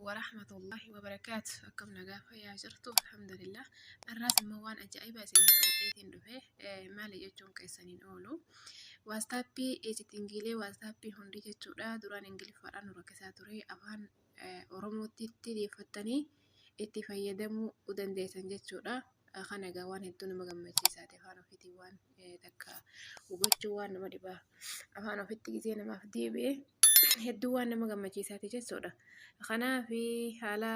ورحمة الله وبركاته. كم نجافة يا جرتو الحمد لله. الراس موان أجايبة سنين أوليتين دفه مالي جتون كيسانين أولو واستابي إتتنجيلي واستابي هندي جتودا دوران إنجلي فران وركساتوري أفان أورمو تيتي فتني اتفايدمو ودنديسان جتودا خانا جوان هدون مجمعتي ساتي فانو فيتي وان تكا وبتشو وان ما دبا أفانو فيتي زين ما فدي به hedduu waan nama gammachiisaati jechuudha. Kanaaf haala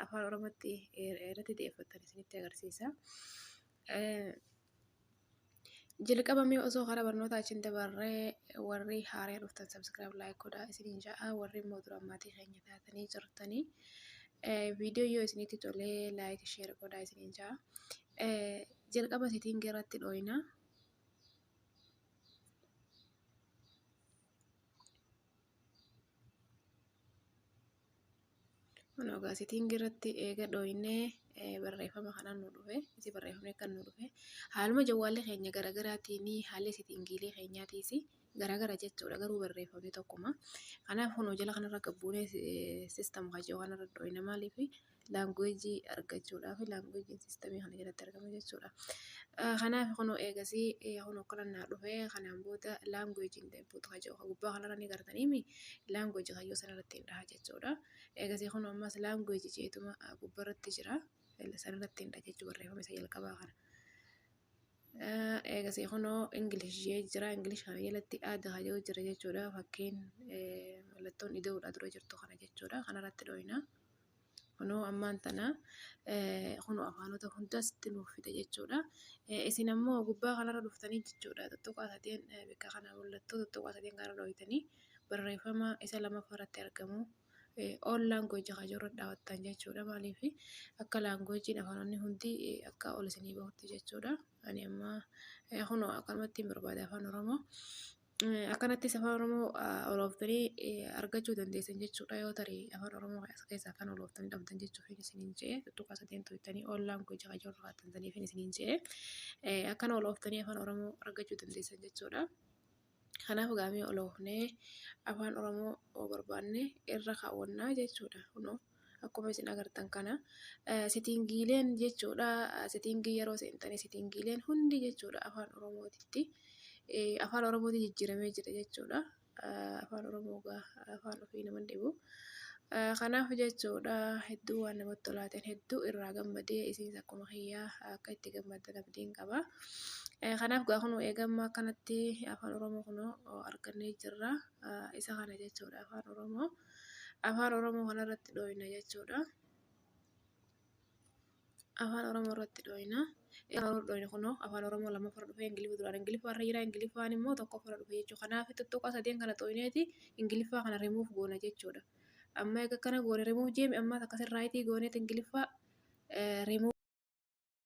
afaan oromootti irratti xiyyeeffatan isinitti agarsiisa. Jalqabamee osoo karaa barnootaa achiin dabarree warri haaraa dhuftan subscribe like godhaa isiniin ja'a warri immoo dura maatii keenya taatanii jirtanii viidiyoo yoo isinitti tolee like share godhaa isiniin ja'a. Jalqaba setting irratti dhooyna. Ogaa setting irratti eega dhooynee barreeffama kanaan nu dhufe isi barreeffamni kan nu dhufe haaluma jawwaallee keenya garaagaraatiin haalli settingiilee keenyaatiis garaagara jechuudha garuu barreeffamni tokkuma. Kanaaf kun jala kanarra gabbuunee system hajoo kanarra dhooyna maaliif laanguweejii argachuudhaaf laanguweejiin sistemii kana jalatti argama jechuudha. Kanaaf kun eegasii kun okkolannaa dhufe kanaan booda laanguweejiin deebi'uutu hajoo gubbaa kanarra ni gartaniimi laanguweejii hayyoo sanarratti hin dhaha jechuudha. Eegasii kun ammas laanguweejii jeetuma gubbarratti jira sanarratti hin dhaha jechuudha barreeffama isa jalqabaa kana. Eegasii kun ingilishii jira ingilish kana jalatti aadaa hajoo jira jechuudha fakkiin mallattoon idoodha dura jirtu kana jechuudha kanarratti dhooyna. Kunoo ammaan tana kunoo afaanota hundatti nuuf fida jechuudha. Isin ammoo gubbaa kanarra dhuftanii jechuudha tuttuqaa sadeen bakka kana mallattoo tuttuqaa sadeen kana dhooytanii barreeffama isa lammaffaa irratti argamu. All language hajoo dhaawattan jechuudha maaliif akka languagein afaanonni hundi akka ol isinii bahutti jechuudha. Ani amma kunoo akkanumatti barbaada afaan oromoo akkanattis afaan oromoo olooftanii argachuu dandeessan jechuudha yoo tarii afaan oromoo keessaa kan olooftanii dhabdan jechuuf isiniin jedhe tuttuqaa sadeen to'attanii all language hajoo dhaawwattaniif isiniin jedhe akkana olooftanii afaan oromoo argachuu dandeessan jechuudha. Kanaaf gaamii oloofnee afaan oromoo barbaanne irra kaawwannaa jechuudha. Kunoo akkuma isin agartan kana settingiileen jechuudha settingii yeroo seentanii settingiileen hundi jechuudha afaan oromootitti afaan oromootti jijjiiramee jira jechuudha. Afaan oromoo afaan ofii nama dhibu. Kanaaf jechuudha hedduu waan namatti tolaateen hedduu irraa gammadee isinis akkuma kiyyaa akka itti gammaddan abdiin qaba. Kanaaf gaafa nu eegamma kanatti afaan oromoo kunoo argannee jirra isa kana jechuudha afaan oromoo kanarratti dhooyna jechuudha. Afaan oromoo irratti dhooyna kunoo afaan oromoo lammaffaa dhufe ingiliffaa duraan ingiliffaa irra jira ingiliffaan immoo tokkoffaa dhufe jechuudha. Kanaaf tuttuqaa sadeen kana dhooyneeti ingiliffaa kana remove goona jechuudha. Amma eega kana goone remove jeemi ammas akkasirraayitii gooneet ingiliffaa remove